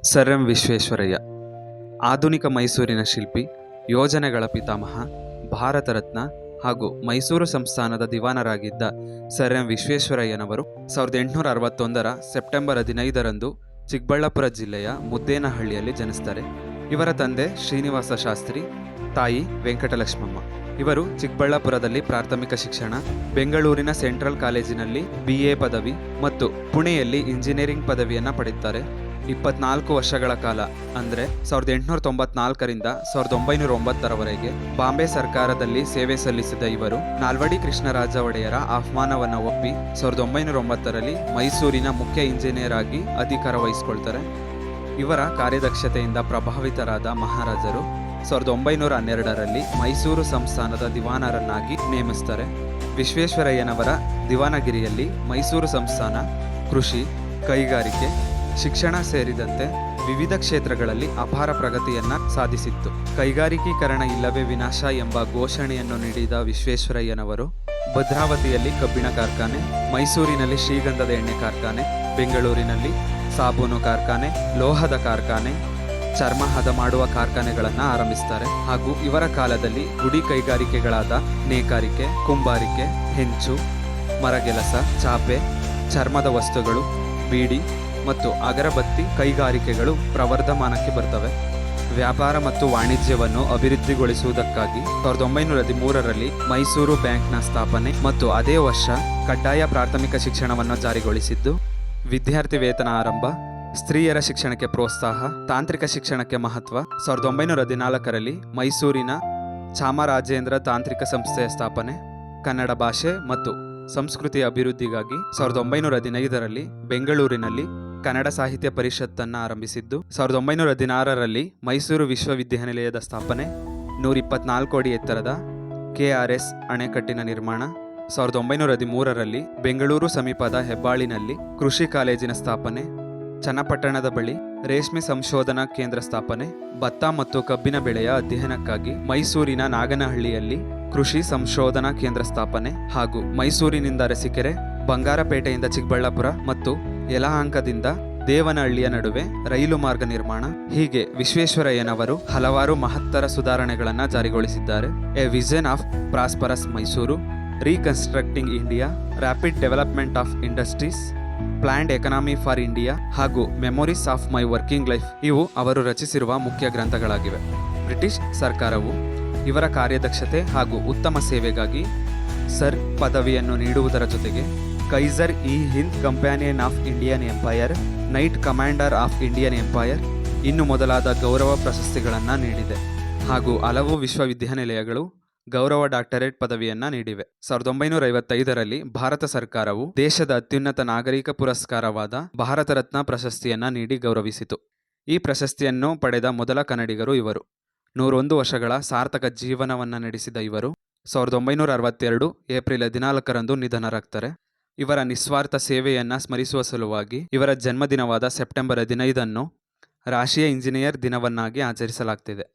Sir M Visvesvaraya ಆಧುನಿಕ ಮೈಸೂರಿನ ಶಿಲ್ಪಿ, ಯೋಜನೆಗಳ ಪಿತಾಮಹ, ಭಾರತ ರತ್ನ ಹಾಗೂ ಮೈಸೂರು ಸಂಸ್ಥಾನದ ದಿವಾನರಾಗಿದ್ದ ಸರ್ ಎಂ ವಿಶ್ವೇಶ್ವರಯ್ಯನವರು 1861 ಸೆಪ್ಟೆಂಬರ್ 15ರಂದು ಚಿಕ್ಕಬಳ್ಳಾಪುರ ಜಿಲ್ಲೆಯ ಮುದ್ದೇನಹಳ್ಳಿಯಲ್ಲಿ ಜನಿಸ್ತಾರೆ. ಇವರ ತಂದೆ ಶ್ರೀನಿವಾಸ ಶಾಸ್ತ್ರಿ, ತಾಯಿ ವೆಂಕಟಲಕ್ಷ್ಮಮ್ಮ. ಇವರು ಚಿಕ್ಕಬಳ್ಳಾಪುರದಲ್ಲಿ ಪ್ರಾಥಮಿಕ ಶಿಕ್ಷಣ, ಬೆಂಗಳೂರಿನ ಸೆಂಟ್ರಲ್ ಕಾಲೇಜಿನಲ್ಲಿ BA ಪದವಿ ಮತ್ತು ಪುಣೆಯಲ್ಲಿ ಇಂಜಿನಿಯರಿಂಗ್ ಪದವಿಯನ್ನು ಪಡೆಯುತ್ತಾರೆ. 24 ವರ್ಷಗಳ ಕಾಲ ಅಂದರೆ 1894ರಿಂದ 1909ರವರೆಗೆ ಬಾಂಬೆ ಸರ್ಕಾರದಲ್ಲಿ ಸೇವೆ ಸಲ್ಲಿಸಿದ ಇವರು ನಾಲ್ವಡಿ ಕೃಷ್ಣರಾಜ ಒಡೆಯರ ಆಹ್ವಾನವನ್ನು ಒಪ್ಪಿ 1909ರಲ್ಲಿ ಮೈಸೂರಿನ ಮುಖ್ಯ ಇಂಜಿನಿಯರ್ ಆಗಿ ಅಧಿಕಾರ ವಹಿಸಿಕೊಳ್ತಾರೆ. ಇವರ ಕಾರ್ಯದಕ್ಷತೆಯಿಂದ ಪ್ರಭಾವಿತರಾದ ಮಹಾರಾಜರು 1912ರಲ್ಲಿ ಮೈಸೂರು ಸಂಸ್ಥಾನದ ದಿವಾನರನ್ನಾಗಿ ನೇಮಿಸ್ತಾರೆ. ವಿಶ್ವೇಶ್ವರಯ್ಯನವರ ದಿವಾನಗಿರಿಯಲ್ಲಿ ಮೈಸೂರು ಸಂಸ್ಥಾನ ಕೃಷಿ, ಕೈಗಾರಿಕೆ, ಶಿಕ್ಷಣ ಸೇರಿದಂತೆ ವಿವಿಧ ಕ್ಷೇತ್ರಗಳಲ್ಲಿ ಅಪಾರ ಪ್ರಗತಿಯನ್ನ ಸಾಧಿಸಿತ್ತು. ಕೈಗಾರಿಕೀಕರಣ ಇಲ್ಲವೇ ವಿನಾಶ ಎಂಬ ಘೋಷಣೆಯನ್ನು ನೀಡಿದ ವಿಶ್ವೇಶ್ವರಯ್ಯನವರು ಭದ್ರಾವತಿಯಲ್ಲಿ ಕಬ್ಬಿಣ ಕಾರ್ಖಾನೆ, ಮೈಸೂರಿನಲ್ಲಿ ಶ್ರೀಗಂಧದ ಎಣ್ಣೆ ಕಾರ್ಖಾನೆ, ಬೆಂಗಳೂರಿನಲ್ಲಿ ಸಾಬೂನು ಕಾರ್ಖಾನೆ, ಲೋಹದ ಕಾರ್ಖಾನೆ, ಚರ್ಮ ಹದ ಮಾಡುವ ಕಾರ್ಖಾನೆಗಳನ್ನು ಆರಂಭಿಸ್ತಾರೆ. ಹಾಗೂ ಇವರ ಕಾಲದಲ್ಲಿ ಗುಡಿ ಕೈಗಾರಿಕೆಗಳಾದ ನೇಕಾರಿಕೆ, ಕುಂಬಾರಿಕೆ, ಹೆಂಚು, ಮರಗೆಲಸ, ಚಾಪೆ, ಚರ್ಮದ ವಸ್ತುಗಳು, ಬೀಡಿ ಮತ್ತು ಅಗರಬತ್ತಿ ಕೈಗಾರಿಕೆಗಳು ಪ್ರವರ್ಧಮಾನಕ್ಕೆ ಬರ್ತವೆ. ವ್ಯಾಪಾರ ಮತ್ತು ವಾಣಿಜ್ಯವನ್ನು ಅಭಿವೃದ್ಧಿಗೊಳಿಸುವುದಕ್ಕಾಗಿ 1913ರಲ್ಲಿ ಮೈಸೂರು ಬ್ಯಾಂಕ್ನ ಸ್ಥಾಪನೆ ಮತ್ತು ಅದೇ ವರ್ಷ ಕಡ್ಡಾಯ ಪ್ರಾಥಮಿಕ ಶಿಕ್ಷಣವನ್ನು ಜಾರಿಗೊಳಿಸಿದ್ದು, ವಿದ್ಯಾರ್ಥಿ ವೇತನ ಆರಂಭ, ಸ್ತ್ರೀಯರ ಶಿಕ್ಷಣಕ್ಕೆ ಪ್ರೋತ್ಸಾಹ, ತಾಂತ್ರಿಕ ಶಿಕ್ಷಣಕ್ಕೆ ಮಹತ್ವ, 1914ರಲ್ಲಿ ಮೈಸೂರಿನ ಚಾಮರಾಜೇಂದ್ರ ತಾಂತ್ರಿಕ ಸಂಸ್ಥೆಯ ಸ್ಥಾಪನೆ, ಕನ್ನಡ ಭಾಷೆ ಮತ್ತು ಸಂಸ್ಕೃತಿಯ ಅಭಿವೃದ್ಧಿಗಾಗಿ 1915ರಲ್ಲಿ ಬೆಂಗಳೂರಿನಲ್ಲಿ ಕನ್ನಡ ಸಾಹಿತ್ಯ ಪರಿಷತ್ತನ್ನು ಆರಂಭಿಸಿದ್ದು, 1916ರಲ್ಲಿ ಮೈಸೂರು ವಿಶ್ವವಿದ್ಯಾನಿಲಯದ ಸ್ಥಾಪನೆ, 124 ಅಡಿ ಎತ್ತರದ KRS ಅಣೆಕಟ್ಟಿನ ನಿರ್ಮಾಣ, 1913ರಲ್ಲಿ ಬೆಂಗಳೂರು ಸಮೀಪದ ಹೆಬ್ಬಾಳಿನಲ್ಲಿ ಕೃಷಿ ಕಾಲೇಜಿನ ಸ್ಥಾಪನೆ, ಚನ್ನಪಟ್ಟಣದ ಬಳಿ ರೇಷ್ಮೆ ಸಂಶೋಧನಾ ಕೇಂದ್ರ ಸ್ಥಾಪನೆ, ಭತ್ತ ಮತ್ತು ಕಬ್ಬಿನ ಬೆಳೆಯ ಅಧ್ಯಯನಕ್ಕಾಗಿ ಮೈಸೂರಿನ ನಾಗನಹಳ್ಳಿಯಲ್ಲಿ ಕೃಷಿ ಸಂಶೋಧನಾ ಕೇಂದ್ರ ಸ್ಥಾಪನೆ ಹಾಗೂ ಮೈಸೂರಿನಿಂದ ಅರಸೀಕೆರೆ, ಬಂಗಾರಪೇಟೆಯಿಂದ ಚಿಕ್ಕಬಳ್ಳಾಪುರ ಮತ್ತು ಯಲಹಂಕದಿಂದ ದೇವನಹಳ್ಳಿಯ ನಡುವೆ ರೈಲು ಮಾರ್ಗ ನಿರ್ಮಾಣ. ಹೀಗೆ ವಿಶ್ವೇಶ್ವರಯ್ಯನವರು ಹಲವಾರು ಮಹತ್ತರ ಸುಧಾರಣೆಗಳನ್ನು ಜಾರಿಗೊಳಿಸಿದ್ದಾರೆ. A vision of prosperous Mysore, reconstructing India, rapid development of industries, planned economy for India ಹಾಗೂ memories of my working life ಇವು ಅವರು ರಚಿಸಿರುವ ಮುಖ್ಯ ಗ್ರಂಥಗಳಾಗಿವೆ. ಬ್ರಿಟಿಷ್ ಸರ್ಕಾರವು ಇವರ ಕಾರ್ಯದಕ್ಷತೆ ಹಾಗೂ ಉತ್ತಮ ಸೇವೆಗಾಗಿ ಸರ್ ಪದವಿಯನ್ನು ನೀಡುವುದರ ಜೊತೆಗೆ Qaiser E Hind companion of Indian empire, night commander of Indian empire ಇನ್ನು ಮೊದಲಾದ ಗೌರವ ಪ್ರಶಸ್ತಿಗಳನ್ನು ನೀಡಿದೆ. ಹಾಗೂ ಹಲವು ವಿಶ್ವವಿದ್ಯಾನಿಲಯಗಳು ಗೌರವ ಡಾಕ್ಟರೇಟ್ ಪದವಿಯನ್ನ ನೀಡಿವೆ. 1955ರಲ್ಲಿ ಭಾರತ ಸರ್ಕಾರವು ದೇಶದ ಅತ್ಯುನ್ನತ ನಾಗರಿಕ ಪುರಸ್ಕಾರವಾದ ಭಾರತ ರತ್ನ ಪ್ರಶಸ್ತಿಯನ್ನ ನೀಡಿ ಗೌರವಿಸಿತು. ಈ ಪ್ರಶಸ್ತಿಯನ್ನು ಪಡೆದ ಮೊದಲ ಕನ್ನಡಿಗರು ಇವರು. 101 ವರ್ಷಗಳ ಸಾರ್ಥಕ ಜೀವನವನ್ನು ನಡೆಸಿದ ಇವರು 1962 ಏಪ್ರಿಲ್ 14ರಂದು ನಿಧನರಾಗ್ತಾರೆ. ಇವರ ನಿಸ್ವಾರ್ಥ ಸೇವೆಯನ್ನ ಸ್ಮರಿಸುವ ಸಲುವಾಗಿ ಇವರ ಜನ್ಮದಿನವಾದ ಸೆಪ್ಟೆಂಬರ್ 15 ರಾಷ್ಟ್ರೀಯ ಇಂಜಿನಿಯರ್ ದಿನವನ್ನಾಗಿ ಆಚರಿಸಲಾಗ್ತಿದೆ.